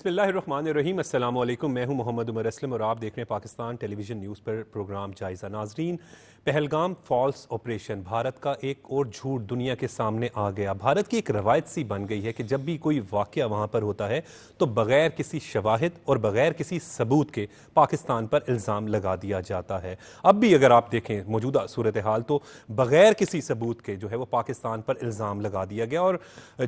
बिस्मिल्लाहिर्रहमानिर्रहीम। अस्सलामु अलैकुम। मैं हूं मोहम्मद उमर असलम और आप देख रहे हैं पाकिस्तान टेलीविज़न न्यूज़ पर प्रोग्राम जायज़ा। नाजरीन, पहलगाम फॉल्स ऑपरेशन, भारत का एक और झूठ दुनिया के सामने आ गया। भारत की एक रवायत सी बन गई है कि जब भी कोई वाक़या वहाँ पर होता है तो बग़ैर किसी शवाहिद और बग़ैर किसी सबूत के पाकिस्तान पर इल्ज़ाम लगा दिया जाता है। अब भी अगर आप देखें मौजूदा सूरत हाल तो बग़ैर किसी सबूत के जो है वो पाकिस्तान पर इल्ज़ाम लगा दिया गया। और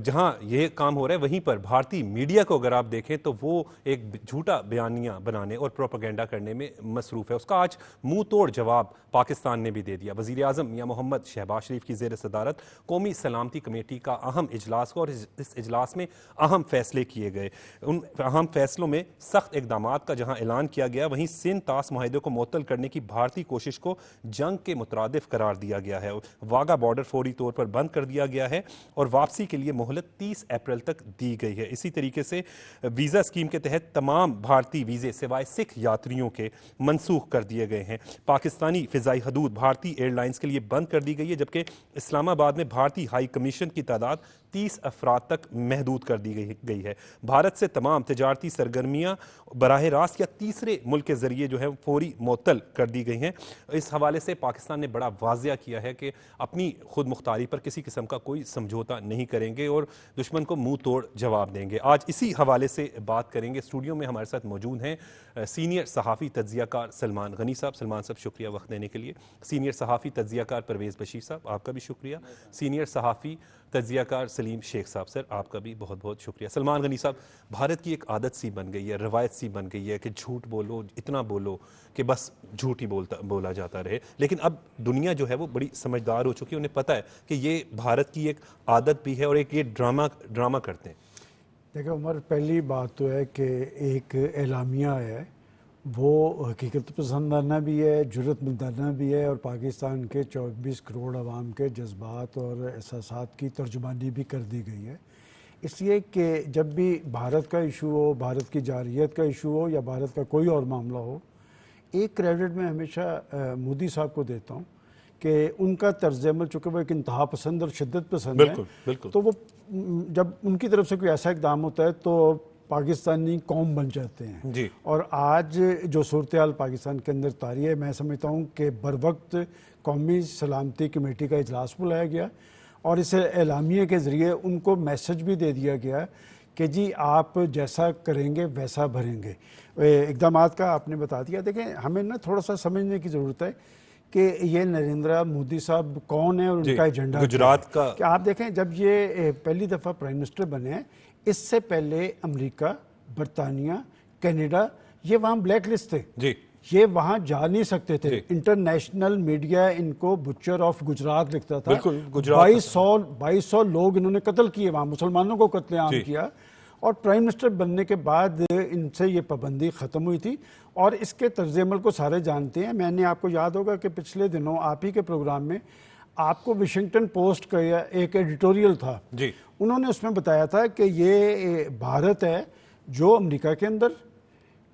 जहाँ ये काम हो रहा है वहीं पर भारतीय मीडिया को अगर आप देखें तो वो एक झूठा बयानियां बनाने और प्रोपेगेंडा करने में मसरूफ़ है। उसका आज मुंह तोड़ जवाब पाकिस्तान ने भी दे दिया। वज़ीर आज़म मियां मोहम्मद शहबाज शरीफ की ज़ेर सदारत कौमी सलामती कमेटी का अहम इजलास हुआ और इस इजलास में अहम फैसले किए गए। उन अहम फैसलों में सख्त इकदाम का जहां ऐलान किया गया, वहीं सिंध तास माहिदे को मुअत्तल करने की भारतीय कोशिश को जंग के मुतरादिफ करार दिया गया है। वाघा बॉर्डर फौरी तौर पर बंद कर दिया गया है और वापसी के लिए मोहलत 30 अप्रैल तक दी गई है। इसी तरीके से वीज़ा स्कीम के तहत तमाम भारतीय वीज़े सिवाय सिख यात्रियों के मनसूख कर दिए गए हैं। पाकिस्तानी फ़िज़ाई हदूद भारतीय एयरलाइंस के लिए बंद कर दी गई है, जबकि इस्लामाबाद में भारतीय हाई कमीशन की तादाद 30 अफराद तक महदूद कर दी गई है। भारत से तमाम तजारती सरगर्मियाँ बराह रास्त या तीसरे मुल्क के ज़रिए जो है फौरी मुअत्तल कर दी गई हैं। इस हवाले से पाकिस्तान ने बड़ा वाज़िया किया है कि अपनी खुद मुख्तारी पर किसी किस्म का कोई समझौता नहीं करेंगे और दुश्मन को मुंह तोड़ जवाब देंगे। आज इसी हवाले से बात करेंगे। स्टूडियो में हमारे साथ मौजूद हैं सीनियर सहाफ़ी तज्ज़ियाकार सलमान गनी साहब। सलमान साहब शुक्रिया वक्त देने के लिए। सीनियर सहाफ़ी तज्ज़ियाकार परवेज़ बशीर साहब, आपका भी शुक्रिया। सीनियर सहाफ़ी तज्ज़ियाकार सलीम शेख साहब, सर आपका भी बहुत बहुत शुक्रिया। सलमान गनी साहब, भारत की एक आदत सी बन गई है, रवायत सी बन गई है कि झूठ बोलो, इतना बोलो कि बस झूठ ही बोला जाता रहे। लेकिन अब दुनिया जो है वो बड़ी समझदार हो चुकी है, उन्हें पता है कि ये भारत की एक आदत भी है और एक ये ड्रामा करते हैं। देखो उमर, पहली बात तो है कि एक एलामिया है वो हकीकत पसंदाना भी है, जुर्रतमंदाना भी है और पाकिस्तान के 24 करोड़ आवाम के जज्बात और एहसासात की तर्जुमानी भी कर दी गई है। इसलिए कि जब भी भारत का इशू हो, भारत की जारियत का इशू हो या भारत का कोई और मामला हो, एक क्रेडिट मैं हमेशा मोदी साहब को देता हूँ कि उनका तर्ज अमल, चूँकि वो एक इंतहा पसंद और शिद्दत पसंद है, बिल्कुल। तो वो जब उनकी तरफ से कोई ऐसा इकदाम होता है तो पाकिस्तानी कौम बन जाते हैं जी। और आज जो सूरत हाल पाकिस्तान के अंदर तारी है, मैं समझता हूँ कि बर वक्त कौमी सलामती कमेटी का इजलास बुलाया गया और इस एलामिया के ज़रिए उनको मैसेज भी दे दिया गया कि जी आप जैसा करेंगे वैसा भरेंगे। इकदाम का आपने बता दिया। देखें, हमें ना थोड़ा सा समझने की ज़रूरत है कि ये नरेंद्र मोदी साहब कौन है और उनका एजेंडा गुजरात का कि आप देखें, जब ये पहली दफ़ा प्राइम मिनिस्टर बने हैं, इससे पहले अमेरिका, बरतानिया, कनाडा ये वहाँ ब्लैक लिस्ट थे जी। ये वहाँ जा नहीं सकते थे। इंटरनेशनल मीडिया इनको बुचर ऑफ गुजरात लिखता था। 2200 लोग इन्होंने कत्ल किए, वहाँ मुसलमानों को कत्लेआम किया। और प्राइम मिनिस्टर बनने के बाद इनसे ये पाबंदी ख़त्म हुई थी और इसके तर्ज अमल को सारे जानते हैं। मैंने, आपको याद होगा कि पिछले दिनों आप ही के प्रोग्राम में आपको वाशिंगटन पोस्ट का एक एडिटोरियल था जी। उन्होंने उसमें बताया था कि ये भारत है जो अमेरिका के अंदर,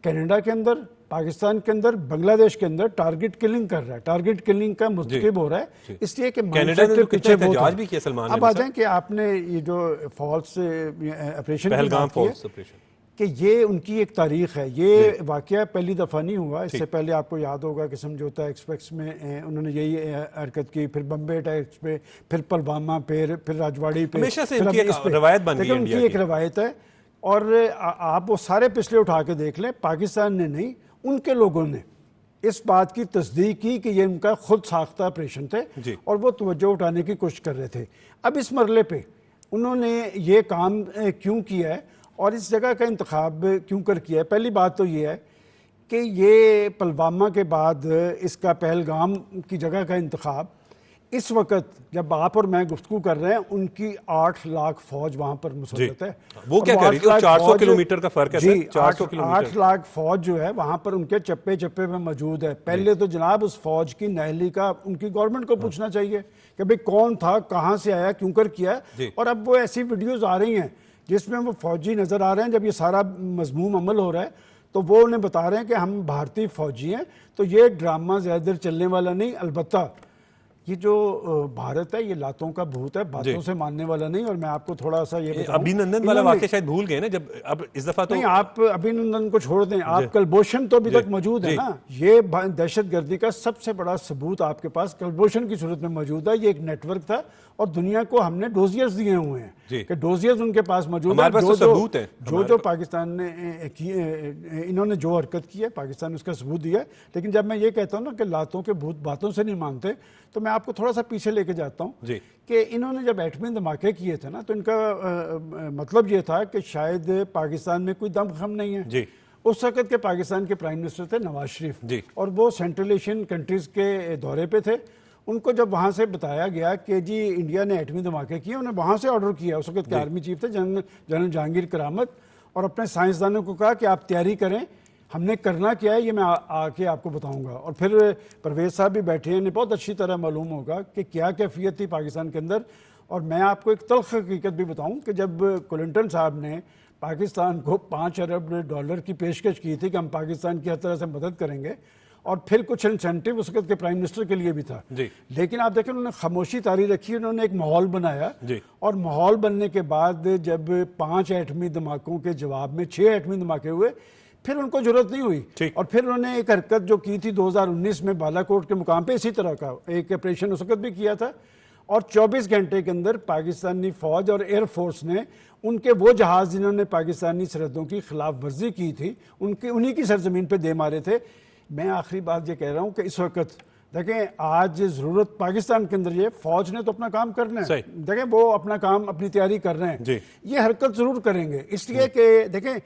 कनाडा के अंदर, पाकिस्तान के अंदर, बांग्लादेश के अंदर टारगेट किलिंग कर रहा है, टारगेट किलिंग का मुस्तकिब हो रहा है। इसलिए कि कनाडा ने पीछे वो भी किया। सलमान, अब आ जाए कि आपने ये जो false operation Pahalgam false operation कि ये उनकी एक तारीख है। ये वाकया पहली दफ़ा नहीं हुआ। इससे पहले आपको याद होगा कि समझौता एक्सप्रेस में उन्होंने यही हरकत की, फिर बम्बे अटैक्स पे, फिर पुलवामा पे, फिर राजवाड़ी पे। हमेशा से इनकी एक रवायत बन गई है, उनकी एक रवायत है और आप वो सारे पिछले उठा के देख लें, पाकिस्तान ने नहीं, उनके लोगों ने इस बात की तस्दीक की कि ये उनका खुद साख्ता ऑपरेशन थे और वो तवज्जो उठाने की कोशिश कर रहे थे। अब इस मरले पे उन्होंने ये काम क्यों किया है और इस जगह का इंतखाब क्यों कर किया है? पहली बात तो ये है कि ये पुलवामा के बाद इसका पहलगाम की जगह का इंतखाब, इस वक्त जब आप और मैं गुफ्तगू कर रहे हैं, उनकी 8 लाख फौज वहां पर मुसल्लत है। वो क्या कह रही थी? 400 किलोमीटर का फर्क है जी, 400 किलोमीटर। 8 लाख फौज जो है वहां पर उनके चप्पे चप्पे में मौजूद है। पहले तो जनाब उस फौज की नहली का उनकी गवर्नमेंट को पूछना चाहिए कि भाई कौन था, कहां से आया, क्यों कर किया। और अब वो ऐसी वीडियोज आ रही हैं जिसमें वो फौजी नजर आ रहे हैं। जब ये सारा मजमूम अमल हो रहा है तो वो उन्हें बता रहे हैं कि हम भारतीय फौजी हैं। तो ये ड्रामा ज़्यादा देर चलने वाला नहीं। अलबत्ता ये जो भारत है ये लातों का भूत है, बातों से मानने वाला नहीं। और मैं आपको थोड़ा सा ये बताऊं, अभिनंदन वाला वाक्य शायद भूल गए ना, जब अब इस दफा तो नहीं, आप अभिनंदन को छोड़ दें, आप कलभूषण तो अभी तक मौजूद है ना। ये दहशतगर्दी का सबसे बड़ा सबूत आपके पास कलभूषण की सूरत में मौजूद है। ये एक नेटवर्क था और दुनिया को हमने डोजियर्स दिए हुए हैं कि डोजियर्स उनके पास मौजूद है। जो पाकिस्तान ने इन्होंने जो हरकत की है, पाकिस्तान ने उसका सबूत दिया है। लेकिन जब मैं ये कहता हूँ ना कि लातों के भूत बातों से नहीं मानते, तो मैं आपको थोड़ा सा पीछे लेके जाता हूँ कि इन्होंने जब एटमी धमाके किए थे ना, तो इनका मतलब ये था कि शायद पाकिस्तान में कोई दमखम नहीं है। उस वक्त के पाकिस्तान के प्राइम मिनिस्टर थे नवाज शरीफ, और वो सेंट्रल एशियन कंट्रीज के दौरे पे थे। उनको जब वहाँ से बताया गया कि जी इंडिया ने एटमी धमाके किए, उन्हें वहाँ से ऑर्डर किया। उस वक्त के आर्मी चीफ थे जनरल जहांगीर करामत, और अपने साइंसदानों को कहा कि आप तैयारी करें, हमने करना क्या है ये मैं आके आपको बताऊंगा। और फिर परवेज साहब भी बैठे हैं, इन्हें बहुत अच्छी तरह मालूम होगा कि क्या कैफियत थी पाकिस्तान के अंदर। और मैं आपको एक तल्ख हकीकत भी बताऊं कि जब क्लिंटन साहब ने पाकिस्तान को 5 अरब डॉलर की पेशकश की थी कि हम पाकिस्तान की हर तरह से मदद करेंगे, और फिर कुछ इंसेंटिव उस वक्त के प्राइम मिनिस्टर के लिए भी था, लेकिन आप देखें उन्होंने खामोशी तारी रखी, उन्होंने एक माहौल बनाया। और माहौल बनने के बाद जब 5 एटमी धमाकों के जवाब में 6 एटमी धमाके हुए, फिर उनको जरूरत नहीं हुई। और फिर उन्होंने एक हरकत जो की थी 2019 में बालाकोट के मुकाम पे, इसी तरह का एक ऑपरेशन उस वक्त भी किया था, और 24 घंटे के अंदर पाकिस्तानी फौज और एयरफोर्स ने उनके वो जहाज जिन्होंने पाकिस्तानी सरहदों की खिलाफ वर्जी की थी, उन्हीं की सरजमीन पे दे मारे थे। मैं आखिरी बात ये कह रहा हूँ कि इस वक्त देखें, आज जरूरत पाकिस्तान के अंदर ये, फौज ने तो अपना काम करना है, देखें वो अपना काम अपनी तैयारी कर रहे हैं, ये हरकत जरूर करेंगे, इसलिए कि देखें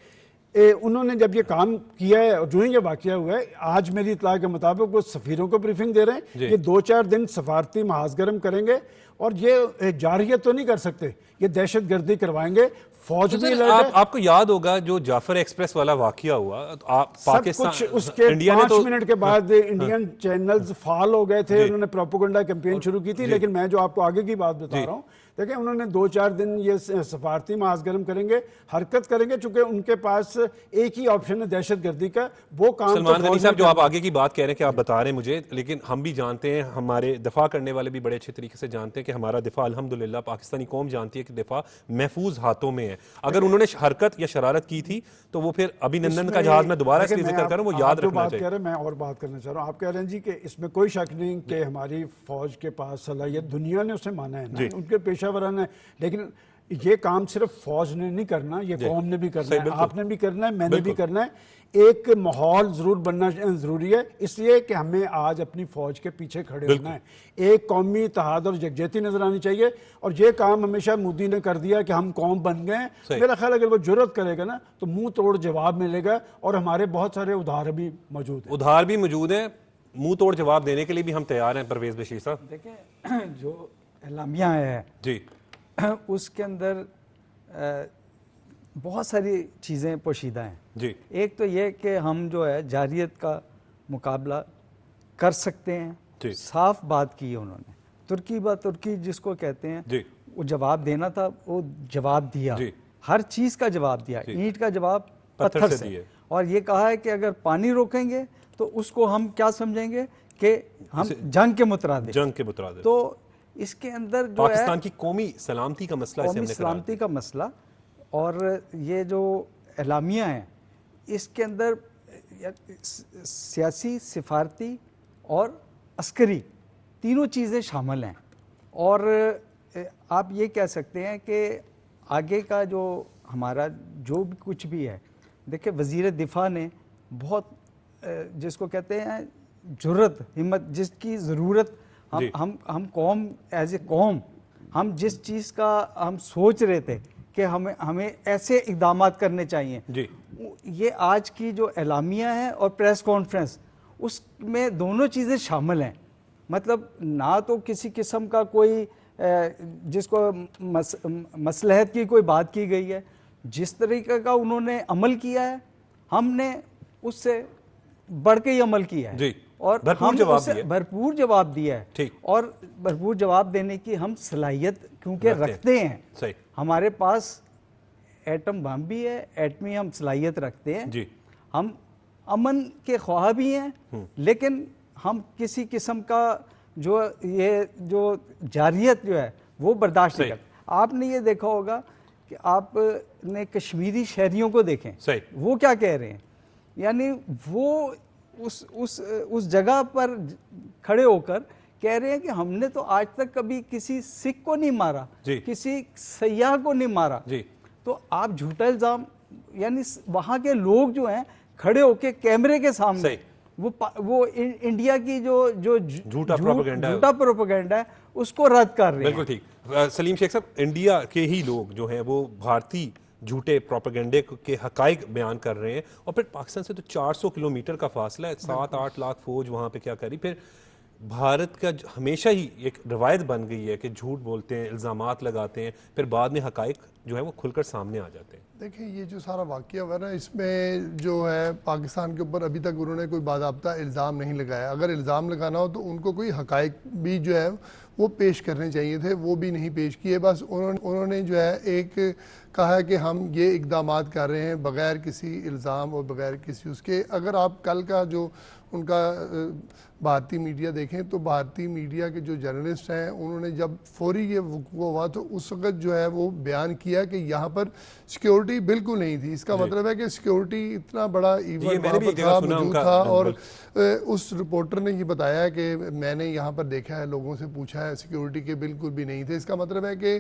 उन्होंने जब ये काम किया है और जो ही ये वाकया हुआ है, आज मेरी इत्तला के मुताबिक वो सफीरों को ब्रीफिंग दे रहे हैं, ये 2-4 दिन सफारती महाज गर्म करेंगे, और ये जारियत तो नहीं कर सकते, ये दहशतगर्दी करवाएंगे। फौज भी आपको याद होगा जो जाफर एक्सप्रेस वाला वाकया हुआ, पाकिस्तान कुछ उसके 5 मिनट के बाद इंडियन चैनल्स फाल हो गए थे, उन्होंने प्रोपेगेंडा कैंपेन शुरू की थी। लेकिन मैं जो आपको आगे की बात बता रहा हूँ, देखिए उन्होंने 2-4 दिन ये सफारती महाज गर्म करेंगे, हरकत करेंगे, चूंकि उनके पास एक ही ऑप्शन है दहशतगर्दी का, वो काम। सलमान गनी साहब, जो आप आगे की बात कह रहे हैं कि आप बता रहे हैं मुझे, लेकिन हम भी जानते हैं, हमारे दिफा करने वाले भी बड़े अच्छे तरीके से जानते हैं कि हमारा दिफा अल्हम्दुलिल्लाह पाकिस्तानी कौम जानती है कि दिफा महफूज हाथों में है। अगर उन्होंने हरकत या शरारत की थी तो वो फिर अभिनंदन का जहाज में दोबारा इसलिए जिक्र कर रहा हूं, वो याद रखना चाहिए। मैं और बात करना चाह रहा हूं, आप कह रहे हैं जी कि इसमें कोई शक नहीं कि हमारी फौज के पास सलाहियत, दुनिया ने उसे माना है ना, उनके पेशावराना है, लेकिन ये काम सिर्फ फौज ने नहीं करना, ये कौम ने भी करना है, आपने भी करना है, मैंने भी करना है। एक माहौल जरूर बनना जरूरी है, इसलिए कि हमें आज अपनी फौज के पीछे खड़े होना है, एक कौमी इत्तेहाद और यकजहती नजर आनी चाहिए। और ये काम हमेशा मोदी ने कर दिया कि हम कौम बन गए, मेरा ख्याल अगर वो जुर्रत करेगा ना तो मुंह तोड़ जवाब मिलेगा। और हमारे बहुत सारे उदाहरण भी मौजूद है, मुंह तोड़ जवाब देने के लिए भी हम तैयार हैं। परवेज बशीर साहब, देखिए जो एलामिया है जी, उसके अंदर बहुत सारी चीज़ें पोशीदा हैं जी। एक तो ये कि हम जो है जारियत का मुकाबला कर सकते हैं, साफ बात की है उन्होंने। तुर्की जिसको कहते हैं जी, वो जवाब देना था, वो जवाब दिया, हर चीज़ का जवाब दिया, ईंट का जवाब पत्थर से। और ये कहा है कि अगर पानी रोकेंगे तो उसको हम क्या समझेंगे कि हम जंग के मुतरादिफ। तो इसके अंदर जो पाकिस्तान की कौमी सलामती का मसला, कौमी सलामती का मसला, और ये जो एलामिया है इसके अंदर सियासी, सिफारती और अस्करी तीनों चीज़ें शामिल हैं। और आप ये कह सकते हैं कि आगे का जो हमारा जो भी कुछ भी है, देखिए वज़ीर दिफा ने बहुत जिसको कहते हैं जुर्रत, हिम्मत, जिसकी ज़रूरत हम कौम एज ए कौम, हम जिस चीज़ का हम सोच रहे थे कि हमें ऐसे इक़दामात करने चाहिए जी। ये आज की जो एलामिया है और प्रेस कॉन्फ्रेंस, उसमें दोनों चीज़ें शामिल हैं। मतलब ना तो किसी किस्म का कोई जिसको मसलहत की कोई बात की गई है, जिस तरीके का उन्होंने अमल किया है हमने उससे बढ़ के ही अमल किया है जी। और भरपूर जवाब दिया है। ठीक। और भरपूर जवाब देने की हम सलाहियत क्योंकि रखते हैं, सही। हमारे पास एटम बम भी है, एटमी हम सलाहियत रखते हैं जी। हम अमन के ख्वाह भी हैं, लेकिन हम किसी किस्म का जो ये जो जारियत जो है वो बर्दाश्त नहीं करता। आपने ये देखा होगा कि आपने कश्मीरी शहरियों को देखें, सही, वो क्या कह रहे हैं, यानी वो उस जगह पर खड़े होकर कह रहे हैं कि हमने तो आज तक कभी किसी सिख को नहीं मारा, किसी सयाह को नहीं मारा जी। तो आप झूठा इल्जाम, यानी वहाँ के लोग जो हैं खड़े होके कैमरे के सामने वो इंडिया की जो झूठा प्रोपेगेंडा है उसको रद्द कर रहे हैं। बिल्कुल ठीक। सलीम शेख साहब, इंडिया के ही लोग जो हैं वो भारतीय झूठे प्रोपेगेंडे के हकाइक बयान कर रहे हैं, और फिर पाकिस्तान से तो 400 किलोमीटर का फासला है, 7-8 लाख फौज वहाँ पे क्या करी। फिर भारत का हमेशा ही एक रवायत बन गई है कि झूठ बोलते हैं, इल्ज़ामात लगाते हैं, फिर बाद में हकाइक जो है वो खुलकर सामने आ जाते हैं। देखिए, ये जो सारा वाक़या हुआ ना, इसमें जो है पाकिस्तान के ऊपर अभी तक उन्होंने कोई बाज़ाब्ता इल्ज़ाम नहीं लगाया। अगर इल्ज़ाम लगाना हो तो उनको कोई हकाइक भी जो है वो पेश करने चाहिए थे, वो भी नहीं पेश किए। बस उन्होंने जो है एक कहा है कि हम ये इक़दामात कर रहे हैं बग़ैर किसी इल्ज़ाम और बग़ैर किसी उसके। अगर आप कल का जो उनका भारतीय मीडिया देखें तो भारतीय मीडिया के जो जर्नलिस्ट हैं उन्होंने जब फौरी ये वक़्वा हुआ तो उस वक़्त जो है वो बयान किया कि यहाँ पर सिक्योरिटी बिल्कुल नहीं थी। इसका मतलब है कि सिक्योरिटी इतना बड़ा इवेंट वहाँ पर था, मौजूद था, और उस रिपोर्टर ने ये बताया कि मैंने यहाँ पर देखा है, लोगों से पूछा है, सिक्योरिटी के बिल्कुल भी नहीं थे। इसका मतलब है कि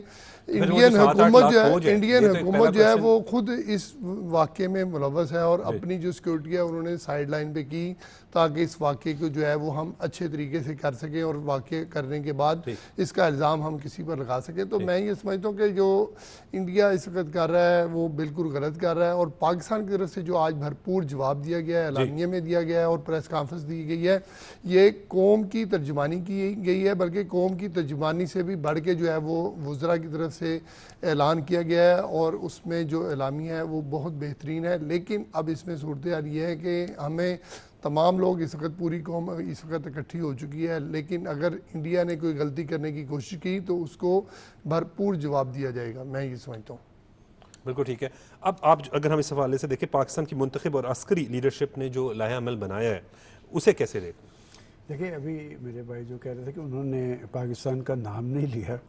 इंडियन हुकूमत जो है वो खुद इस वाक़े में मुलव्वस है और अपनी जो सिक्योरिटी है उन्होंने साइड लाइन पे की ताकि इस वाक़े को जो है वो हम अच्छे तरीके से कर सकें और वाक़े करने के बाद इसका इल्ज़ाम हम किसी पर लगा सकें। तो मैं ये समझता हूँ कि जो इंडिया इस वक्त कर रहा है वो बिल्कुल गलत कर रहा है, और पाकिस्तान की तरफ से जो आज भरपूर जवाब दिया गया है, एलानिया में दिया गया है और प्रेस कॉन्फ्रेंस दी गई है, ये कौम की तर्जुमानी की गई है, बल्कि कौम की तर्जुमानी से भी बढ़ के जो है वो वज़रा की तरफ से ऐलान किया गया है, और उसमें जो एलामिया है वो बहुत बेहतरीन है। लेकिन अब इसमें सूरत हाल ये है कि हमें तमाम लोग इस वक्त, पूरी कौम इस वक्त इकट्ठी हो चुकी है, लेकिन अगर इंडिया ने कोई गलती करने की कोशिश की तो उसको भरपूर जवाब दिया जाएगा, मैं ये समझता हूँ। बिल्कुल ठीक है। अब आप अगर हम इस हवाले से देखें, पाकिस्तान की मुंतखब और अस्करी लीडरशिप ने जो लाया अमल बनाया है उसे कैसे देखें? देखिए, अभी मेरे भाई जो कह रहे थे कि उन्होंने पाकिस्तान का नाम नहीं लिया,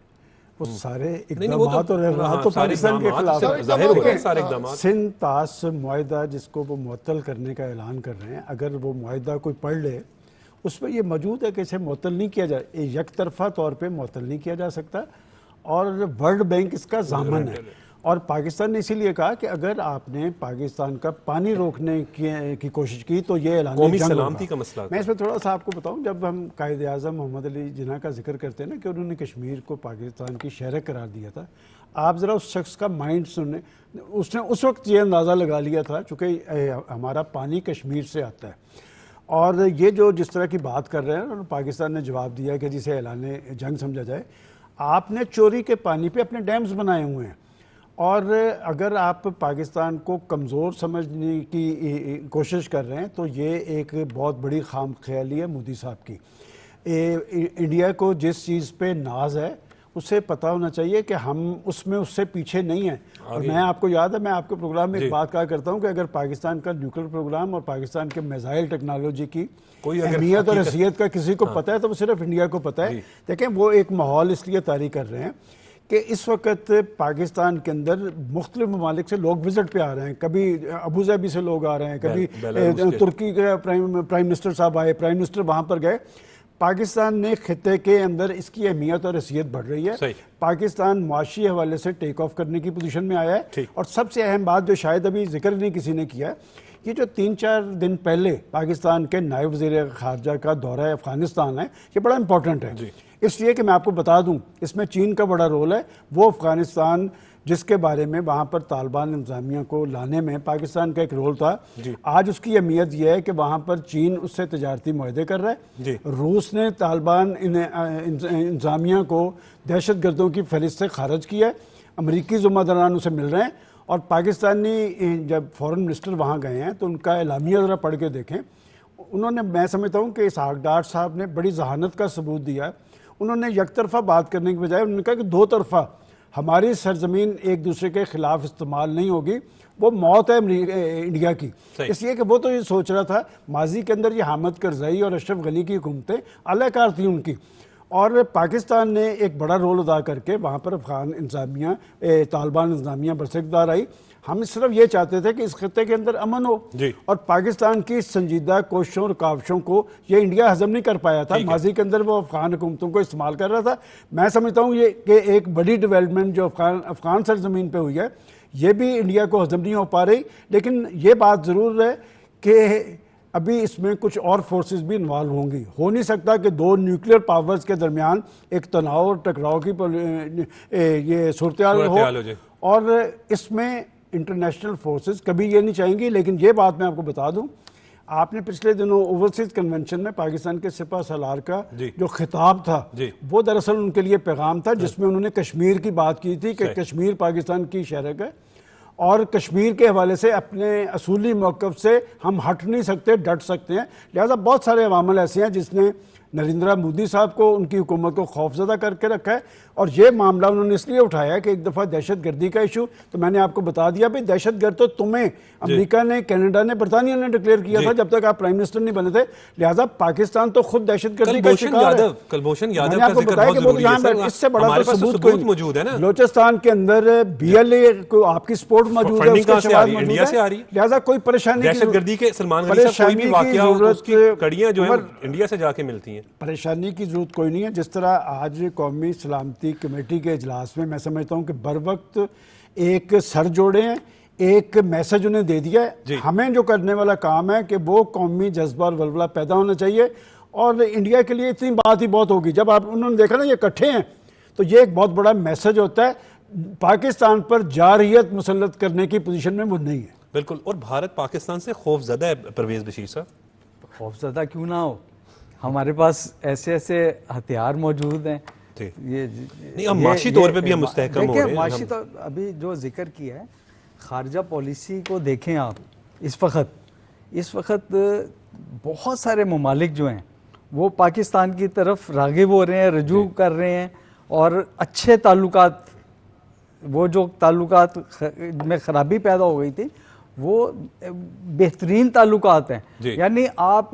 वो सारे इक़दामात और इक़रार तो पाकिस्तान के खिलाफ है। सिंध तास मुआहदा जिसको वो मुअत्तल करने का ऐलान कर रहे हैं, अगर वो मुआहदा कोई पढ़ ले उसमें ये मौजूद है कि इसे मुअत्तल नहीं किया जाए, एक तरफा तौर पे मुअत्तल नहीं किया जा सकता, और वर्ल्ड बैंक इसका ज़ामन है। और पाकिस्तान ने इसीलिए कहा कि अगर आपने पाकिस्तान का पानी रोकने की कोशिश की तो ये ऐलान कौमी सलामती का मसला। मैं इसमें थोड़ा सा आपको बताऊं, जब हम कायदे आज़म मोहम्मद अली जिन्ना का जिक्र करते हैं ना कि उन्होंने कश्मीर को पाकिस्तान की शहर करार दिया था, आप ज़रा उस शख्स का माइंड सुने, उसने उस वक्त ये अंदाज़ा लगा लिया था चूँकि हमारा पानी कश्मीर से आता है, और ये जो जिस तरह की बात कर रहे हैं पाकिस्तान ने जवाब दिया कि जिसे ऐलान जंग समझा जाए। आपने चोरी के पानी पे अपने डैम्स बनाए हुए हैं, और अगर आप पाकिस्तान को कमज़ोर समझने की कोशिश कर रहे हैं तो ये एक बहुत बड़ी खाम ख्याली है मोदी साहब की। इंडिया को जिस चीज़ पे नाज है उसे पता होना चाहिए कि हम उसमें उससे पीछे नहीं हैं। और मैं आपको याद है, मैं आपके प्रोग्राम में एक बात कहा करता हूँ कि अगर पाकिस्तान का न्यूक्लियर प्रोग्राम और पाकिस्तान के मिसाइल टेक्नोलॉजी की अहमियत और हैसियत का किसी को पता है तो वो सिर्फ इंडिया को पता है। देखें, वो एक माहौल इसलिए तारी कर रहे हैं कि इस वक्त पाकिस्तान के अंदर मुख्तलिफ ममालिक से लोग विजिट पे आ रहे हैं, कभी अबू धाबी से लोग आ रहे हैं, कभी तुर्की के प्राइम मिनिस्टर साहब आए, प्राइम मिनिस्टर वहाँ पर गए। पाकिस्तान ने खित्ते के अंदर इसकी अहमियत और हैसियत बढ़ रही है। पाकिस्तान मुआशी हवाले से टेक ऑफ करने की पोजीशन में आया है। और सबसे अहम बात जो शायद अभी जिक्र नहीं किसी ने किया, ये जो 3-4 दिन पहले पाकिस्तान के नायब वज़ीर ख़ारजा का दौरा अफ़गानिस्तान है, ये बड़ा इंपॉर्टेंट है इसलिए कि मैं आपको बता दूं इसमें चीन का बड़ा रोल है। वो अफ़गानिस्तान जिसके बारे में वहाँ पर तालिबान इंतज़ामिया को लाने में पाकिस्तान का एक रोल था, आज उसकी अहमियत यह है कि वहाँ पर चीन उससे तजारती मुआहदे कर रहा है। रूस ने तालिबान इंतज़ामिया को दहशत गर्दों की फहरिस्त से खारिज किया है, अमरीकी ज़िम्मेदारान उसे मिल रहे हैं, और पाकिस्तानी जब फॉरेन मिनिस्टर वहाँ गए हैं तो उनका एलामिया ज़रा पढ़ के देखें। उन्होंने, मैं समझता हूँ कि इसहाक डार साहब ने बड़ी जहानत का सबूत दिया। उन्होंने एक तरफा बात करने के बजाय उन्होंने कहा कि 2 तरफा हमारी सरजमीन एक दूसरे के खिलाफ इस्तेमाल नहीं होगी, वो मौत है इंडिया की। इसलिए कि वो तो ये सोच रहा था, माजी के अंदर ये हामिद करज़ई और अशरफ गनी की हुकूमतें अलाकार थी उनकी, और पाकिस्तान ने एक बड़ा रोल अदा करके वहाँ पर अफगान इंतजामिया, तालिबान इंतजामिया बरसकदार आई। हम सिर्फ ये चाहते थे कि इस खत्ते के अंदर अमन हो, और पाकिस्तान की संजीदा कोशिशों और काविशों को ये इंडिया हजम नहीं कर पाया था। माजी के अंदर वो अफगान हुकूमतों को इस्तेमाल कर रहा था। मैं समझता हूँ ये कि एक बड़ी डेवलपमेंट जो अफगान सरजमीन पे हुई है, ये भी इंडिया को हजम नहीं हो पा रही। लेकिन ये बात ज़रूर है कि अभी इसमें कुछ और फोर्सेस भी इन्वॉल्व होंगी। हो नहीं सकता कि दो न्यूक्लियर पावर्स के दरमियान एक तनाव और टकराव की ये सूरत हाल हो, और इसमें इंटरनेशनल फोर्सेस कभी ये नहीं चाहेंगी। लेकिन ये बात मैं आपको बता दूं, आपने पिछले दिनों ओवरसीज कन्वेंशन में पाकिस्तान के सिपह सलार का जो खिताब था, वो दरअसल उनके लिए पैगाम था, जिसमें उन्होंने कश्मीर की बात की थी कि कश्मीर पाकिस्तान की शहरक है, और कश्मीर के हवाले से अपने असूली मौक़िफ़ से हम हट नहीं सकते, डट सकते हैं। लिहाजा बहुत सारे अवामल ऐसे हैं जिसने नरेंद्र मोदी साहब को, उनकी हुकूमत को खौफजदा करके रखा है, और ये मामला उन्होंने इसलिए उठाया कि एक दफ़ा दहशतगर्दी का इशू, तो मैंने आपको बता दिया भाई दहशतगर्द तो तुम्हें अमेरिका ने, कनाडा ने, बरतानिया ने डिक्लेयर किया था जब तक आप प्राइम मिनिस्टर नहीं बने थे। लिहाजा पाकिस्तान तो खुद दहशतगर्दी का शिकार है। कुलभूषण यादव का जिक्र बहुत जरूरी है। इससे बड़ा तो सबूत मौजूद है ना। बलूचिस्तान के अंदर BLA को आपकी सपोर्ट मौजूद है, इंडिया से आ रही है। लिहाजा कोई परेशानी, दहशतगर्दी के सलमान गनी साहब कोई भी वाकया हो तो उसकी कड़ियां जो है इंडिया से जाके मिलती हैं। परेशानी की जरूरत कोई नहीं है। जिस तरह आज कौमी सलामती कमेटी के इजलास में मैं समझता हूँ कि बर वक्त एक सर जोड़े हैं, एक मैसेज उन्हें दे दिया है। हमें जो करने वाला काम है कि वो कौमी जज्बा और वलवला पैदा होना चाहिए, और इंडिया के लिए इतनी बात ही बहुत होगी। जब आप उन्होंने देखा ना ये इकट्ठे हैं, तो ये एक बहुत बड़ा मैसेज होता है। पाकिस्तान पर जारहियत मुसल्लत करने की पोजीशन में वो नहीं है। बिल्कुल। और भारत पाकिस्तान से खौफजदा है परवेज बशीर साहब। खौफजदा क्यों ना हो, हमारे पास ऐसे ऐसे हथियार मौजूद हैं। ये नहीं, हम माशी तौर पे भी हम मुस्तहकम हो रहे हैं। माशी तो अभी जो जिक्र किया है, खारजा पॉलिसी को देखें आप, इस वक्त बहुत सारे ममालिक जो हैं वो पाकिस्तान की तरफ राग़िब हो रहे हैं, रजू कर रहे हैं, और अच्छे ताल्लुकात, वो जो ताल्लुकात में ख़राबी पैदा हो गई थी वो बेहतरीन ताल्लुकात हैं। यानी आप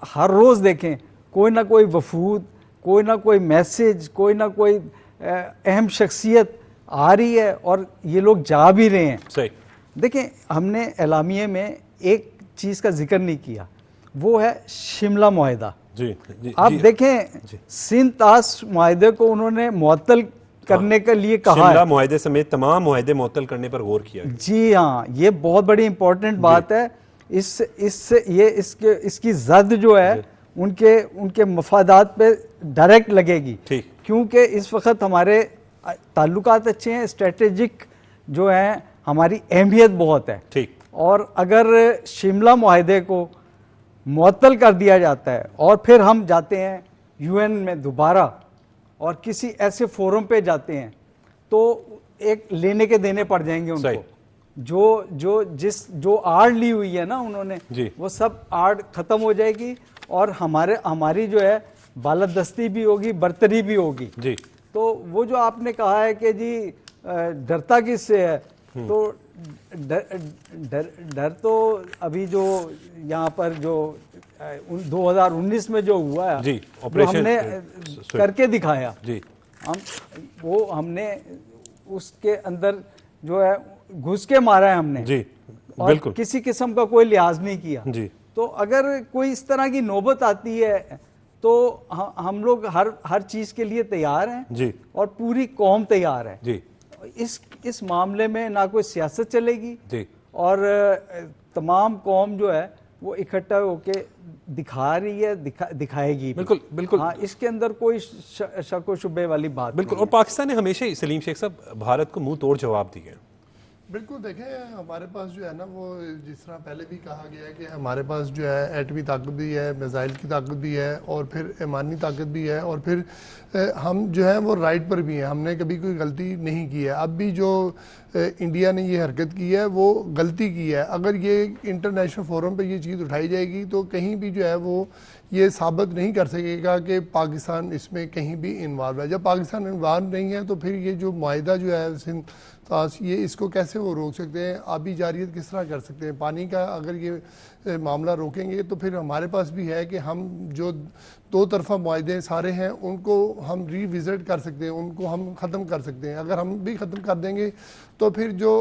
हर रोज़ देखें कोई ना कोई वफूद, कोई ना कोई मैसेज, कोई ना कोई अहम शख्सियत आ रही है, और ये लोग जा भी रहे हैं। सही। देखें, हमने एलामिये में एक चीज़ का जिक्र नहीं किया, वो है शिमला मुआहिदा। आप देखें, सिंध ताश मुआहिदे को उन्होंने मुअत्तल करने के लिए कहा है। शिमला मुआहिदे समेत तमाम मुआहिदे मुअत्तल करने पर गौर किया। जी हाँ, ये बहुत बड़ी इंपॉर्टेंट बात है। इसकी जद जो है उनके मफादात पे डायरेक्ट लगेगी, क्योंकि इस वक्त हमारे ताल्लुकात अच्छे हैं, स्ट्रेटेजिक जो है हमारी अहमियत बहुत है। ठीक। और अगर शिमला मुआहिदे को मुअत्तल कर दिया जाता है और फिर हम जाते हैं UN में दोबारा और किसी ऐसे फोरम पे जाते हैं, तो एक लेने के देने पड़ जाएंगे उनको। जो आड़ ली हुई है ना उन्होंने, वो सब आड़ खत्म हो जाएगी, और हमारी जो है बालादस्ती भी होगी, बर्तरी भी होगी। जी। तो वो जो आपने कहा है कि जी डरता किससे है, तो डर तो अभी जो यहाँ पर जो 2019 में जो हुआ है, जी, जो हमने करके दिखाया, जी, हमने उसके अंदर जो है घुस के मारा है हमने। जी, और बिल्कुल। किसी किस्म का कोई लिहाज नहीं किया। जी। तो अगर कोई इस तरह की नौबत आती है तो हम लोग हर चीज के लिए तैयार हैं। जी। और पूरी कौम तैयार है। जी। इस मामले में ना कोई सियासत चलेगी। जी। और तमाम कौम जो है वो इकट्ठा होके दिखा रही है, दिखाएगी। बिल्कुल बिल्कुल। हाँ, इसके अंदर कोई शक व शुबे वाली बात बिल्कुल। और पाकिस्तान ने हमेशा ही, सलीम शेख साहब, भारत को मुंह तोड़ जवाब दिए। बिल्कुल। देखें, हमारे पास जो है ना, वो जिस तरह पहले भी कहा गया है कि हमारे पास जो है एटमी ताकत भी है, मिसाइल की ताकत भी है, और फिर ईमानी ताकत भी है, और फिर हम जो है वो राइट पर भी हैं। हमने कभी कोई गलती नहीं की है। अब भी जो इंडिया ने ये हरकत की है वो गलती की है। अगर ये इंटरनेशनल फोरम पे ये चीज़ उठाई जाएगी तो कहीं भी जो है वो ये साबित नहीं कर सकेगा कि पाकिस्तान इसमें कहीं भी इन्वॉल्व है। जब पाकिस्तान इन्वॉल्व नहीं है तो फिर ये जो मुआहिदा जो है सिंध ताश, ये इसको कैसे वो रोक सकते हैं? आबी जारियत किस तरह कर सकते हैं? पानी का अगर ये मामला रोकेंगे तो फिर हमारे पास भी है कि हम जो दो तरफा मुआहिदे सारे हैं उनको हम रिविज़िट कर सकते हैं, उनको हम ख़त्म कर सकते हैं। अगर हम भी ख़त्म कर देंगे तो फिर जो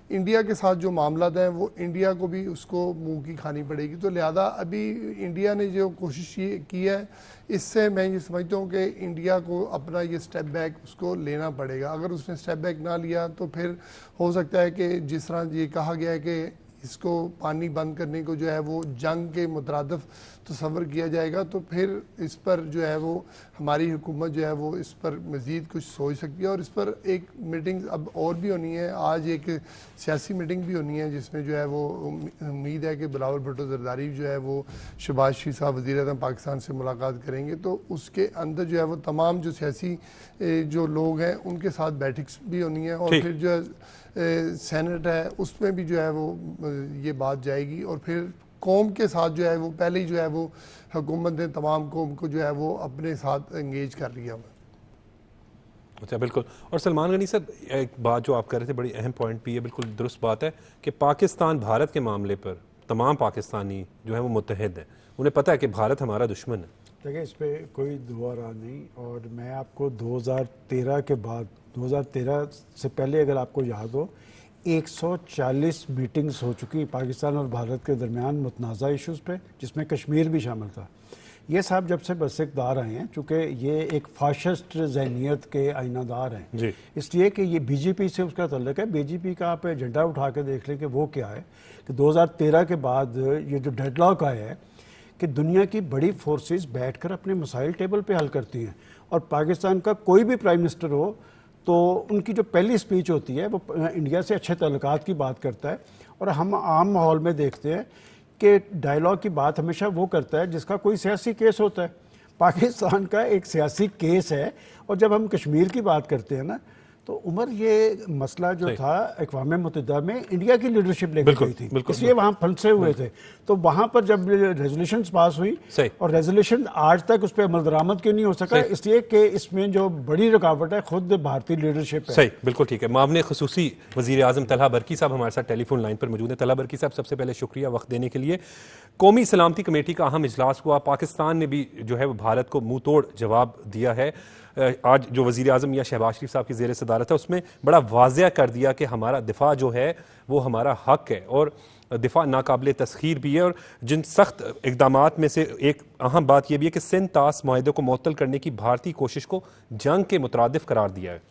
इंडिया के साथ जो मामला हैं वो इंडिया को भी उसको मुंह की खानी पड़ेगी। तो लिहाजा अभी इंडिया ने जो कोशिश ये की है, इससे मैं ये समझता हूँ कि इंडिया को अपना ये स्टेप बैक उसको लेना पड़ेगा। अगर उसने स्टेप बैक ना लिया तो फिर हो सकता है कि जिस तरह ये कहा गया है कि इसको पानी बंद करने को जो है वो जंग के मुतरादिफ तस्वर किया जाएगा, तो फिर इस पर जो है वो हमारी हुकूमत जो है वो इस पर मज़ीद कुछ सोच सकती है। और इस पर एक मीटिंग अब और भी होनी है, आज एक सियासी मीटिंग भी होनी है जिसमें जो है वो उम्मीद है कि बिलावल भुट्टो ज़रदारी जो है वो शहबाज शरीफ साहब वज़ीर-ए-आज़म पाकिस्तान से मुलाकात करेंगे। तो उसके अंदर जो है वो तमाम जो सियासी जो लोग हैं उनके साथ बैठक भी होनी है, और फिर जो है सेनेट है उसमें भी जो है वो ये बात जाएगी। और फिर कौम के साथ जो है वो पहले ही जो है वो हुकूमत ने तमाम कौम को जो है वो अपने साथ एंगेज कर लिया हुआ। अच्छा, बिल्कुल। और सलमान गनी साहब, एक बात जो आप कर रहे थे बड़ी अहम पॉइंट भी है, बिल्कुल दुरुस्त बात है कि पाकिस्तान भारत के मामले पर तमाम पाकिस्तानी जो है वो मुत्तहिद हैं, उन्हें पता है कि भारत हमारा दुश्मन है। देखिए, इस पर कोई दो राह नहीं। और मैं आपको 2013 के बाद, 2013 से पहले अगर आपको याद हो, 140 मीटिंग्स हो चुकी पाकिस्तान और भारत के दरमियान मुतनाज़ा इश्यूज़ पे, जिसमें कश्मीर भी शामिल था। ये साहब जब से बस इक़्तिदार आए हैं, चूँकि ये एक फाशिस्ट जहनीत के आइनादार हैं जी, इसलिए कि ये बीजेपी से उसका तल्लुक़ है। बीजेपी का आप एजेंडा उठा के देख लें कि वो क्या है, कि 2013 के बाद ये जो डेडलॉक आया है कि दुनिया की बड़ी फोर्सेस बैठकर अपने मसाइल टेबल पे हल करती हैं, और पाकिस्तान का कोई भी प्राइम मिनिस्टर हो तो उनकी जो पहली स्पीच होती है वो इंडिया से अच्छे ताल्लुकात की बात करता है। और हम आम माहौल में देखते हैं कि डायलॉग की बात हमेशा वो करता है जिसका कोई सियासी केस होता है। पाकिस्तान का एक सियासी केस है। और जब हम कश्मीर की बात करते हैं ना, तो उमर ये मसला जो था अक़वाम मुत्तहिदा में इंडिया की लीडरशिप लेकर गई थी, इसलिए वहाँ फंसे हुए थे। तो वहाँ पर जब रेजोल्यूशन पास हुई और रेजोल्यूशन आज तक उस पर अमल दरामद क्यों नहीं हो सका, इसलिए कि इसमें जो बड़ी रुकावट है खुद भारतीय लीडरशिप है। सही, बिल्कुल ठीक है। मामले खुसूसी वज़ीर आज़म तलहा बरकी साहब हमारे साथ टेलीफोन लाइन पर मौजूद है। तलहा बरकी साहब, सबसे पहले शुक्रिया वक्त देने के लिए। कौमी सलामती कमेटी का अहम इजलास हुआ, पाकिस्तान ने भी जो है वो भारत को मुंह तोड़ जवाब दिया है। आज जो वज़ीर आज़म या शहबाज शरीफ साहब की ज़ेर सदारत है उसमें बड़ा वाज़िया कर दिया कि हमारा दिफा जो है वो हमारा हक है, और दिफा नाकाबिल तस्खीर भी है। और जिन सख्त इक़दामात में से एक अहम बात यह भी है कि सिंध ताश मुआहिदे को मुअत्तल करने की भारतीय कोशिश को जंग के मुतरादिफ करार दिया है।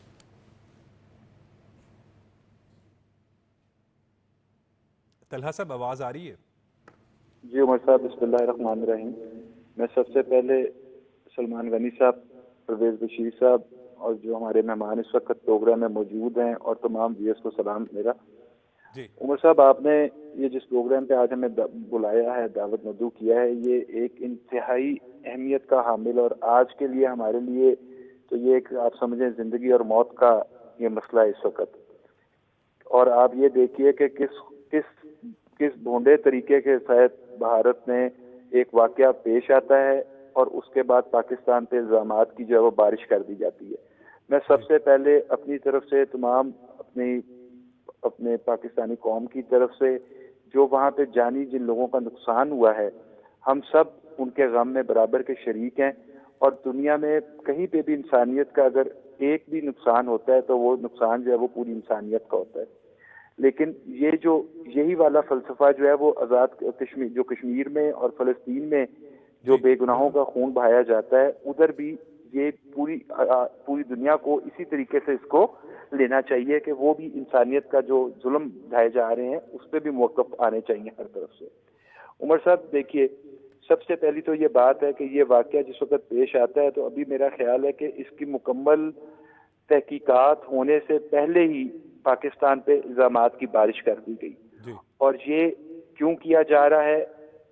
तलहा साहब, आवाज़ आ रही है? जी उमर साहब, बिस्मिल्लाहिर्रहमानिर्रहीम। मैं सबसे पहले सलमान गनी साहब, परवेज़ बशीर साहब और जो हमारे मेहमान इस वक्त प्रोग्राम में मौजूद हैं और तमाम व्यूअर्स को सलाम मेरा। उमर साहब, आपने ये जिस प्रोग्राम पे आज हमें बुलाया है, दावत मदू किया है, ये एक इंतहाई अहमियत का हामिल और आज के लिए हमारे लिए तो ये एक आप समझें ज़िंदगी और मौत का ये मसला है इस वक्त। और आप ये देखिए कि किस भोंडे तरीके के साथ भारत में एक वाकया पेश आता है और उसके बाद पाकिस्तान पे इल्ज़ामात की जो है वो बारिश कर दी जाती है। मैं सबसे पहले अपनी तरफ से तमाम अपने पाकिस्तानी कौम की तरफ से जो वहाँ पे जानी जिन लोगों का नुकसान हुआ है, हम सब उनके गम में बराबर के शरीक हैं। और दुनिया में कहीं पे भी इंसानियत का अगर एक भी नुकसान होता है तो वो नुकसान जो है वो पूरी इंसानियत का होता है। लेकिन यही वाला फ़लसफ़ा जो है वो आज़ाद कश्मीर, जो कश्मीर में और फ़लस्तीन में जो बेगुनाहों का खून बहाया जाता है, उधर भी ये पूरी दुनिया को इसी तरीके से इसको लेना चाहिए कि वो भी इंसानियत का जो जुल्म ढाए जा रहे हैं उस पर भी मौक़िफ़ आने चाहिए हर तरफ से। उमर साहब देखिए, सबसे पहली तो ये बात है कि ये वाक़या जिस वक्त पेश आता है तो अभी मेरा ख्याल है कि इसकी मुकम्मल तहकीकात होने से पहले ही पाकिस्तान पे इल्ज़ामात की बारिश कर दी गई। और ये क्यों किया जा रहा है?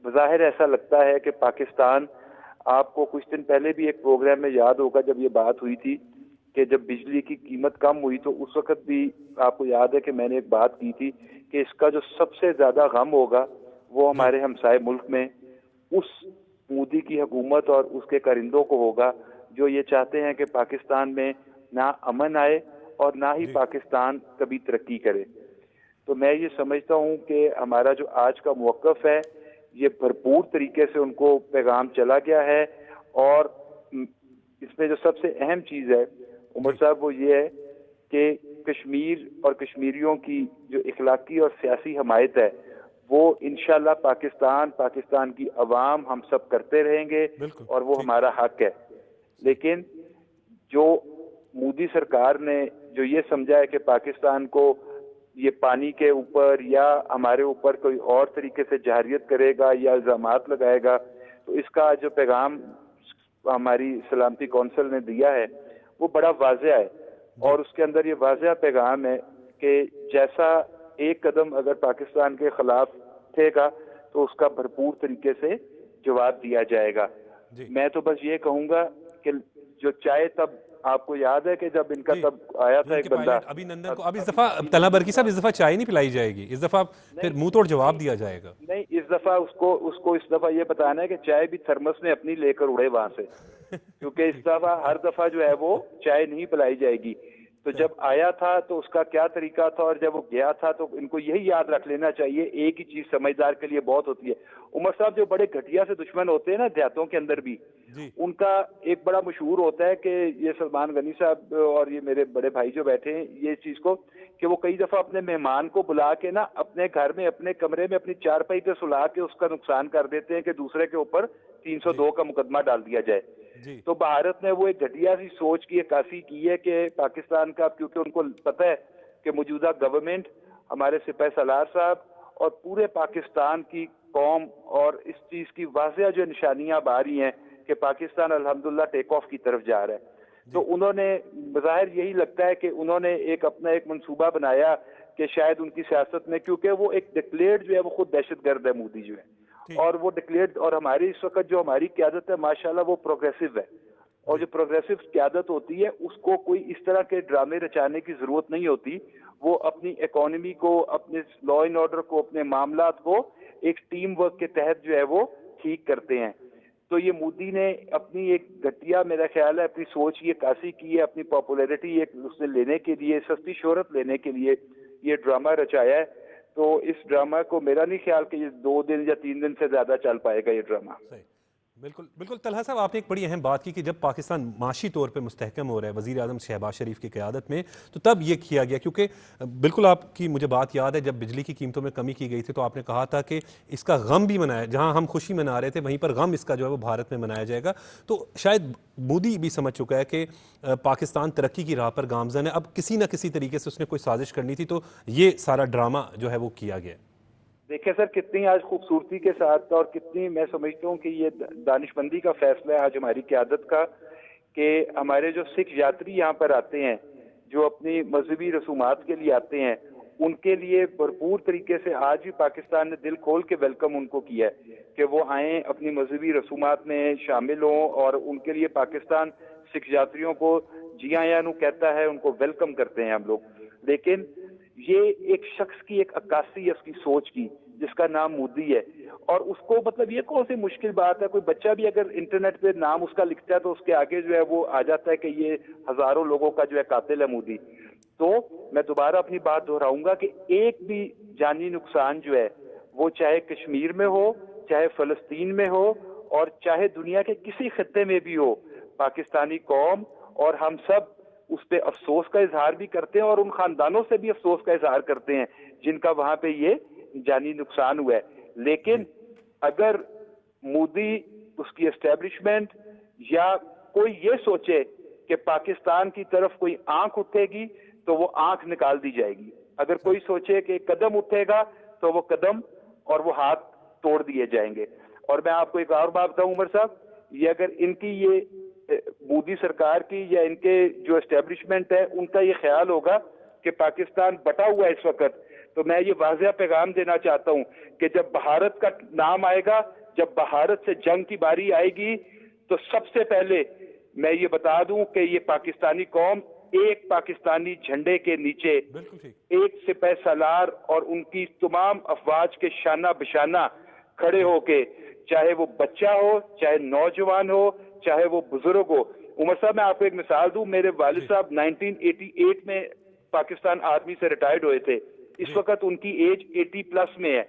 ज़ाहिर ऐसा लगता है कि पाकिस्तान, आपको कुछ दिन पहले भी एक प्रोग्राम में याद होगा जब ये बात हुई थी कि जब बिजली की कीमत कम हुई तो उस वक्त भी आपको याद है कि मैंने एक बात की थी कि इसका जो सबसे ज़्यादा गम होगा वो हमारे हमसाए मुल्क में उस मोदी की हुकूमत और उसके कारिंदों को होगा जो ये चाहते हैं कि पाकिस्तान में ना अमन आए और ना ही पाकिस्तान कभी तरक्की करे। तो मैं ये समझता हूँ कि हमारा जो आज का मौक़िफ़ है ये भरपूर तरीके से उनको पैगाम चला गया है। और इसमें जो सबसे अहम चीज़ है उमर साहब वो ये है कि कश्मीर और कश्मीरियों की जो इखलाकी और सियासी हमायत है वो इंशाल्लाह पाकिस्तान की अवाम हम सब करते रहेंगे और वो हमारा हक है। लेकिन जो मोदी सरकार ने जो ये समझा है कि पाकिस्तान को ये पानी के ऊपर या हमारे ऊपर कोई और तरीके से जहरियत करेगा या इल्ज़ामात लगाएगा, तो इसका जो पैगाम हमारी सलामती कौंसिल ने दिया है वो बड़ा वाज़ेह है। और उसके अंदर ये वाज़ेह पैगाम है कि जैसा एक कदम अगर पाकिस्तान के खिलाफ उठेगा तो उसका भरपूर तरीके से जवाब दिया जाएगा। मैं तो बस ये कहूँगा कि जो चाहे तब आपको याद है कि जब इनका तब आया था एक बंदा अभिनंदन को, अब इस दफा तला बरकी साहब इस दफा चाय नहीं पिलाई जाएगी, इस दफा फिर मुंह तोड़ जवाब दिया जाएगा। नहीं, इस दफा उसको इस दफा ये बताना है कि चाय भी थर्मस में अपनी लेकर उड़े वहां से, क्योंकि इस दफा हर दफा जो है वो चाय नहीं पिलाई जाएगी। तो जब आया था तो उसका क्या तरीका था और जब वो गया था, तो इनको यही याद रख लेना चाहिए। एक ही चीज समझदार के लिए बहुत होती है। उमर साहब जो बड़े घटिया से दुश्मन होते हैं ना देहातों के अंदर भी, उनका एक बड़ा मशहूर होता है कि ये सलमान गनी साहब और ये मेरे बड़े भाई जो बैठे हैं ये चीज को कि वो कई दफा अपने मेहमान को बुला के ना अपने घर में अपने कमरे में अपनी चारपाई पे सुला के उसका नुकसान कर देते हैं कि दूसरे के ऊपर 302 का मुकदमा डाल दिया जाए। तो भारत ने वो एक घटिया सी सोच की अक्कासी की है कि पाकिस्तान का, क्योंकि उनको पता है कि मौजूदा गवर्नमेंट, हमारे सिपाही सालार साहब और पूरे पाकिस्तान की कौम और इस चीज की वाज़ेह जो निशानियां आ रही हैं कि पाकिस्तान अल्हम्दुलिल्लाह टेक ऑफ की तरफ जा रहा है। तो उन्होंने बज़ाहिर यही लगता है कि उन्होंने अपना एक मंसूबा बनाया कि शायद उनकी सियासत में, क्योंकि वो एक डिक्लेयर्ड जो है वो खुद दहशतगर्द है मोदी जो है, और वो डिक्लेयर्ड, और हमारी इस वक्त जो हमारी क्यादत है माशाल्लाह वो प्रोग्रेसिव है। और जो प्रोग्रेसिव क्यादत होती है उसको कोई इस तरह के ड्रामे रचाने की जरूरत नहीं होती। वो अपनी इकोनॉमी को, अपने लॉ एंड ऑर्डर को, अपने मामलात को एक टीम वर्क के तहत जो है वो ठीक करते हैं। तो ये मोदी ने अपनी एक घटिया, मेरा ख्याल है, अपनी सोच ये कासी की है, अपनी पॉपुलैरिटी एक उसने लेने के लिए, सस्ती शोहरत लेने के लिए ये ड्रामा रचाया है। तो इस ड्रामा को मेरा नहीं ख्याल कि ये 2 दिन या 3 दिन से ज्यादा चल पाएगा ये ड्रामा। बिल्कुल बिल्कुल। तलहा साहब आपने एक बड़ी अहम बात की कि जब पाकिस्तान माशी तौर पे मुस्तहकम हो रहा है वज़ीर आज़म शहबाज शरीफ की क़यादत में, तो तब ये किया गया, क्योंकि बिल्कुल आपकी मुझे बात याद है जब बिजली की कीमतों में कमी की गई थी तो आपने कहा था कि इसका गम भी मनाया, जहां हम खुशी मना रहे थे वहीं पर गम इसका जो है वो भारत में मनाया जाएगा। तो शायद मोदी भी समझ चुका है कि पाकिस्तान तरक्की की राह पर गामज़न है, अब किसी न किसी तरीके से उसने कोई साजिश करनी थी, तो ये सारा ड्रामा जो है वो किया गया। देखिए सर, कितनी आज खूबसूरती के साथ और कितनी, मैं समझता हूँ कि ये दानिशमंदी का फैसला है आज हमारी क़यादत का कि हमारे जो सिख यात्री यहाँ पर आते हैं, जो अपनी मजहबी रसूमात के लिए आते हैं, उनके लिए भरपूर तरीके से आज भी पाकिस्तान ने दिल खोल के वेलकम उनको किया है कि वो आएँ, अपनी मजहबी रसूमात में शामिल हों, और उनके लिए पाकिस्तान सिख यात्रियों को जी आया नु कहता है, उनको वेलकम करते हैं हम लोग। लेकिन ये एक शख्स की एक अक्कासी है उसकी सोच की, जिसका नाम मोदी है, और उसको मतलब ये कौन सी मुश्किल बात है, कोई बच्चा भी अगर इंटरनेट पे नाम उसका लिखता है तो उसके आगे जो है वो आ जाता है कि ये हजारों लोगों का जो है कातिल है मोदी। तो मैं दोबारा अपनी बात दोहराऊंगा कि एक भी जानी नुकसान जो है वो चाहे कश्मीर में हो, चाहे फलस्तीन में हो, और चाहे दुनिया के किसी खत्ते में भी हो, पाकिस्तानी कौम और हम सब उस पे अफसोस का इजहार भी करते हैं और उन खानदानों से भी अफसोस का इजहार करते हैं जिनका वहां पे ये जानी नुकसान हुआ है। लेकिन अगर मोदी, उसकी एस्टेब्लिशमेंट या कोई ये सोचे कि पाकिस्तान की तरफ कोई आंख उठेगी तो वो आंख निकाल दी जाएगी। अगर कोई सोचे कि कदम उठेगा तो वो कदम और वो हाथ तोड़ दिए जाएंगे। और मैं आपको एक और बात बताऊं उमर साहब, ये अगर इनकी ये मोदी सरकार की या इनके जो एस्टेब्लिशमेंट है उनका ये ख्याल होगा कि पाकिस्तान बटा हुआ है इस वक्त, तो मैं ये वाज़ेह पैगाम देना चाहता हूं कि जब भारत का नाम आएगा, जब भारत से जंग की बारी आएगी, तो सबसे पहले मैं ये बता दूं कि ये पाकिस्तानी कौम एक पाकिस्तानी झंडे के नीचे एक सिपाही सालार और उनकी तमाम अफवाज के शाना बिशाना खड़े होके चाहे वो बच्चा हो, चाहे नौजवान हो, चाहे वो बुजुर्ग हो। उमर साहब, मैं आपको एक मिसाल दूं, मेरे वालिद साहब 1988 में पाकिस्तान आर्मी से रिटायर्ड हुए थे। इस वक्त उनकी एज 80+ में है।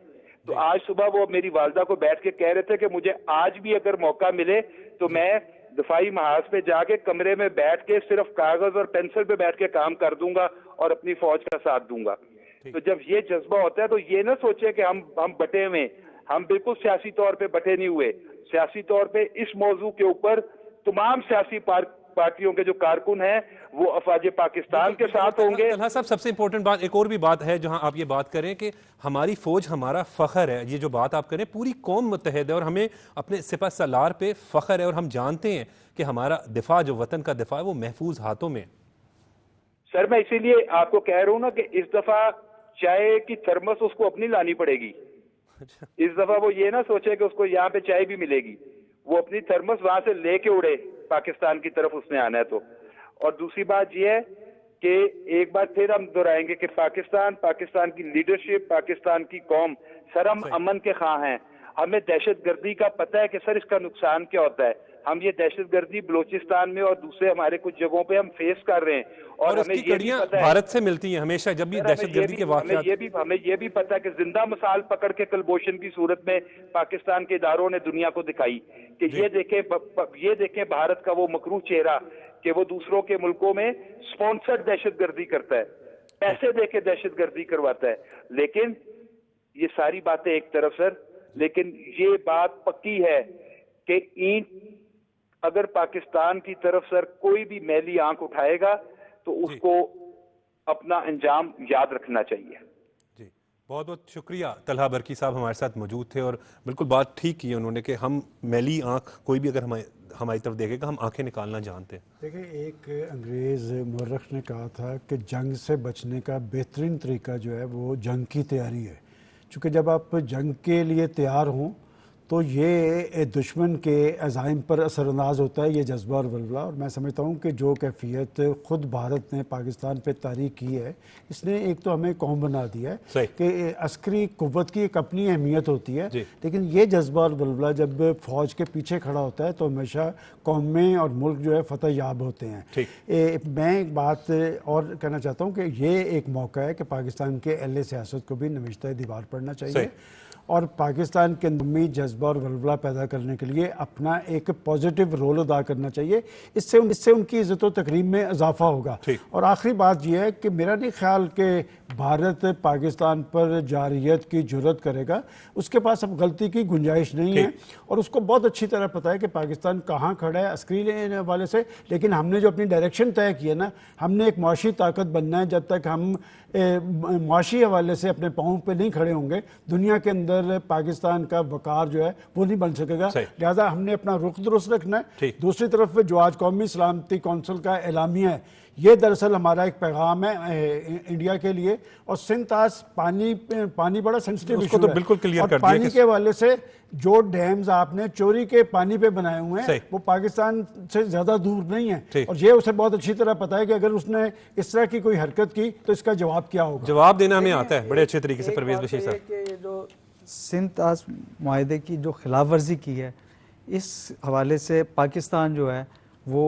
तो आज सुबह वो मेरी वालदा को बैठ के कह रहे थे कि मुझे आज भी अगर मौका मिले तो मैं दफाई महाज पे जाके कमरे में बैठ के सिर्फ कागज और पेंसिल पे बैठ के काम कर दूंगा और अपनी फौज का साथ दूंगा। तो जब ये जज्बा होता है तो ये ना सोचे कि हम बटे हुए, हम बिल्कुल सियासी तौर पे बटे नहीं हुए। सियासी तौर पे इस मौजू के ऊपर तमाम सियासी पार्टियों के जो कारकुन हैं वो अफवाज पाकिस्तान के साथ होंगे। तलहा साहब, सबसे इंपॉर्टेंट बात, एक और भी बात है जहां आप ये बात करें कि हमारी फौज हमारा फख्र है। ये जो बात आप करें, पूरी कौम मुत्तहद है और हमें अपने सिपह सलार पे फख्र है और हम जानते हैं कि हमारा दिफा, जो वतन का दिफा है, वो महफूज हाथों में। सर, मैं इसीलिए आपको कह रहा हूं ना कि इस दफा चाय की थर्मस उसको अपनी लानी पड़ेगी। इस दफा वो ये ना सोचे कि उसको यहाँ पे चाय भी मिलेगी, वो अपनी थर्मस वहां से लेके उड़े पाकिस्तान की तरफ उसने आना है तो। और दूसरी बात यह है कि एक बार फिर हम दोहराएंगे कि पाकिस्तान की लीडरशिप, पाकिस्तान की कौम, सर हम अमन के ख्वाह हैं। हमें दहशतगर्दी का पता है कि सर इसका नुकसान क्या होता है। हम ये दहशतगर्दी बलूचिस्तान में और दूसरे हमारे कुछ जगहों पे हम फेस कर रहे हैं और हमें ये भी पता है भारत से मिलती हैं हमेशा जब भी दहशतगर्दी के वाक़यात। हमें ये भी पता है कि जिंदा मिसाल पकड़ के कलबोशन की सूरत में पाकिस्तान के इदारों ने दुनिया को दिखाई कि ये देखें भारत का वो मकरूह चेहरा कि वो दूसरों के मुल्कों में स्पॉन्सर्ड दहशतगर्दी करता है, पैसे देके दहशतगर्दी करवाता है। लेकिन ये सारी बातें एक तरफ सर, लेकिन ये बात पक्की है कि ईंट अगर पाकिस्तान की तरफ सर कोई भी मैली आंख उठाएगा तो उसको अपना अंजाम याद रखना चाहिए। जी, बहुत बहुत शुक्रिया। तलहा बरकी साहब हमारे साथ मौजूद थे और बिल्कुल बात ठीक की उन्होंने कि हम मैली आंख कोई भी अगर हमारी तरफ देखेगा हम आंखें निकालना जानते हैं। देखिए, एक अंग्रेज़ मुर्रख ने कहा था कि जंग से बचने का बेहतरीन तरीका जो है वो जंग की तैयारी है। क्योंकि जब आप जंग के लिए तैयार हों तो ये दुश्मन के अज़ाइम पर असरअंदाज होता है, ये जज्बा और वल्वला। और मैं समझता हूँ कि जो कैफियत ख़ुद भारत ने पाकिस्तान पे तारीख की है, इसने एक तो हमें कौम बना दिया है कि अस्करी क़ुव्वत की एक अपनी अहमियत होती है, लेकिन ये जज्बा और वल्वला जब फ़ौज के पीछे खड़ा होता है तो हमेशा कौमें और मुल्क जो है फ़तह याब होते हैं। मैं एक बात और कहना चाहता हूँ कि ये एक मौका है कि पाकिस्तान के अहले सियासत को भी नविश्ता दीवार पढ़ना चाहिए और पाकिस्तान के अंदर जज्बा और वल्वला पैदा करने के लिए अपना एक पॉजिटिव रोल अदा करना चाहिए। इससे उनकी इज़्ज़त व तकरीम में इजाफा होगा। और आखिरी बात यह है कि मेरा नहीं ख्याल कि भारत पाकिस्तान पर जारियत की जुर्रत करेगा, उसके पास अब गलती की गुंजाइश नहीं है और उसको बहुत अच्छी तरह पता है कि पाकिस्तान कहाँ खड़ा है अस्करी हवाले से। लेकिन हमने जो अपनी डायरेक्शन तय की है ना, हमने एक मुआशी ताकत बनना है। जब तक हम मुआशी हवाले से अपने पाँव पे नहीं खड़े होंगे, दुनिया के अंदर पाकिस्तान का वकार जो है वो नहीं बन सकेगा। लिहाजा हमने अपना रुख दुरुस्त रखना है। दूसरी तरफ जो आज कौमी सलामती कौंसिल का एलामिया है, ये दरअसल हमारा एक पैगाम है इंडिया के लिए। और सिंध आज पानी बड़ा सेंसिटिव इशू है, बिल्कुल क्लियर और कर दिया पानी के हवाले से जो डैम्स आपने चोरी के पानी पे बनाए हुए हैं वो पाकिस्तान से ज्यादा दूर नहीं है और ये उसे बहुत अच्छी तरह पता है कि अगर उसने इस तरह की कोई हरकत की तो इसका जवाब क्या होगा। जवाब देना हमें आता है बड़े अच्छे तरीके से। परवेज बशीर साहब, ये जो सिंध आज मुआहदे की जो खिलाफ वर्जी की है, इस हवाले से पाकिस्तान जो है वो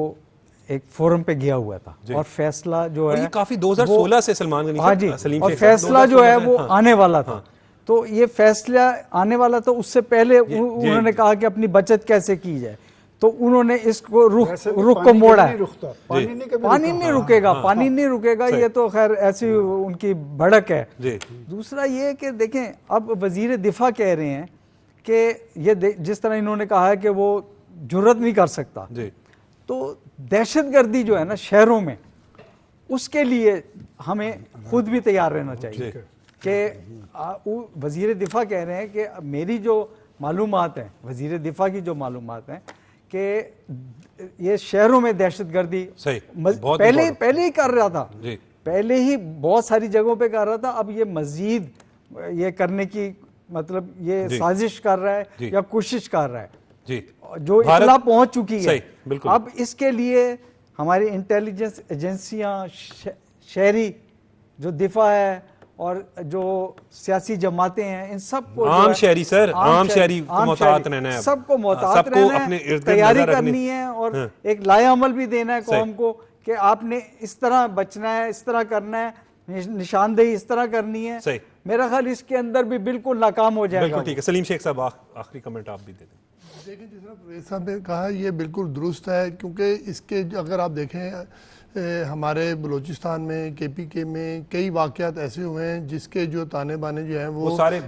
एक फोरम पे गया हुआ था और फैसला जो है काफी 2016 से सलमान गनी साहब और फैसला जो है वो आने वाला था। तो ये फैसला आने वाला तो उससे पहले उन्होंने कहा कि अपनी बचत कैसे की जाए, तो उन्होंने इसको रुख को मोड़ा है। पानी नहीं रुकेगा, पानी नहीं रुकेगा, ये तो खैर ऐसी उनकी भड़क है। दूसरा ये कि देखें, अब वजीर दिफा कह रहे हैं कि ये जिस तरह इन्होंने कहा है कि वो जुर्रत नहीं कर सकता, तो दहशतगर्दी जो है ना शहरों में, उसके लिए हमें खुद भी तैयार रहना चाहिए। कि वजीर दिफा कह रहे हैं कि मेरी जो मालूमात हैं, वजीर दिफा की जो मालूमात हैं कि ये शहरों में दहशतगर्दी पहले ही कर रहा था, पहले ही बहुत सारी जगहों पे कर रहा था। अब ये मजीद ये करने की मतलब ये साजिश कर रहा है या कोशिश कर रहा है जो इतला पहुंच चुकी है। अब इसके लिए हमारी इंटेलिजेंस एजेंसियां, शहरी जो दिफा है और जो सियासी जमातें हैं इन सबको जो आम है- शहरी सर, आम शहरी को आम मोहतात शहरी, रहना है अब। सबको मोहतात सबको रहना अपने है, इर्द गिर्द तैयारी नजर करनी रखनी। है और हाँ। एक लाएअमल भी देना है सही। कौम को कि आपने इस तरह बचना है, इस तरह करना है, निशानदेही इस तरह करनी है। सही। मेरा ख्याल इसके अंदर भी बिल्कुल नाकाम हो जाएगा। बिल्कुल ठीक है। सलीम शेख साहब आखिरी कमेंट आप भी दे दें। देखिए जिस तरह परवेज साहब ने कहा ये बिल्कुल दुरुस्त है, क्योंकि इसके अगर आप देखें हमारे बलूचिस्तान में KPK में कई वाक़यात ऐसे हुए हैं जिसके जो ताने बाने जो हैं वो सारे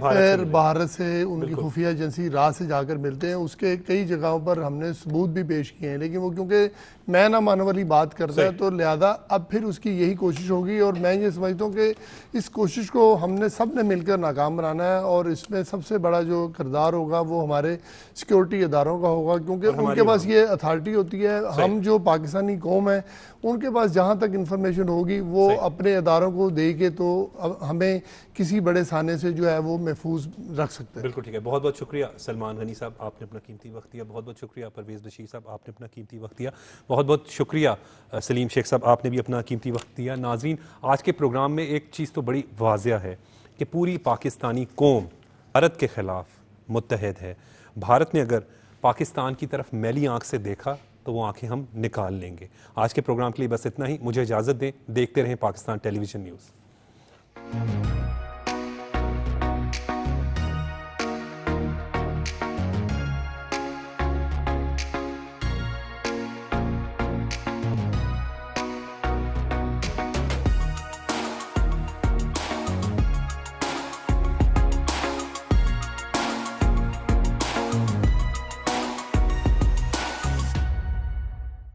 भारत से उनकी खुफिया एजेंसी राह से जाकर मिलते हैं। उसके कई जगहों पर हमने सबूत भी पेश किए हैं, लेकिन वो क्योंकि मैं ना मानो वाली बात करता है तो लिहाजा अब फिर उसकी यही कोशिश होगी। और मैं ये समझता हूँ कि इस कोशिश को हमने सब ने मिलकर नाकाम बनाना है और इसमें सबसे बड़ा जो किरदार होगा वो हमारे सिक्योरिटी इदारों का होगा, क्योंकि उनके पास ये अथॉरिटी होती है। हम जो पाकिस्तानी कौम है उनके पास जहाँ तक इंफॉर्मेशन होगी वो अपने इदारों को देके तो हमें किसी बड़े साने से जो है वो महफूज रख सकते हैं। बिल्कुल ठीक है। बहुत बहुत शुक्रिया सलमान गनी साहब, आपने अपना कीमती वक्त दिया। बहुत बहुत शुक्रिया परवेज़ बशीर साहब, आपने अपना कीमती वक्त दिया। बहुत बहुत शुक्रिया सलीम शेख साहब, आपने भी अपना कीमती वक्त दिया। नाजरीन, आज के प्रोग्राम में एक चीज़ तो बड़ी वाज़िया है कि पूरी पाकिस्तानी कौम भारत के ख़िलाफ़ मुत्तहद है। भारत ने अगर पाकिस्तान की तरफ मैली आंख से देखा तो वो आंखें हम निकाल लेंगे। आज के प्रोग्राम के लिए बस इतना ही। मुझे इजाज़त दें। देखते रहें पाकिस्तान टेलीविज़न न्यूज़।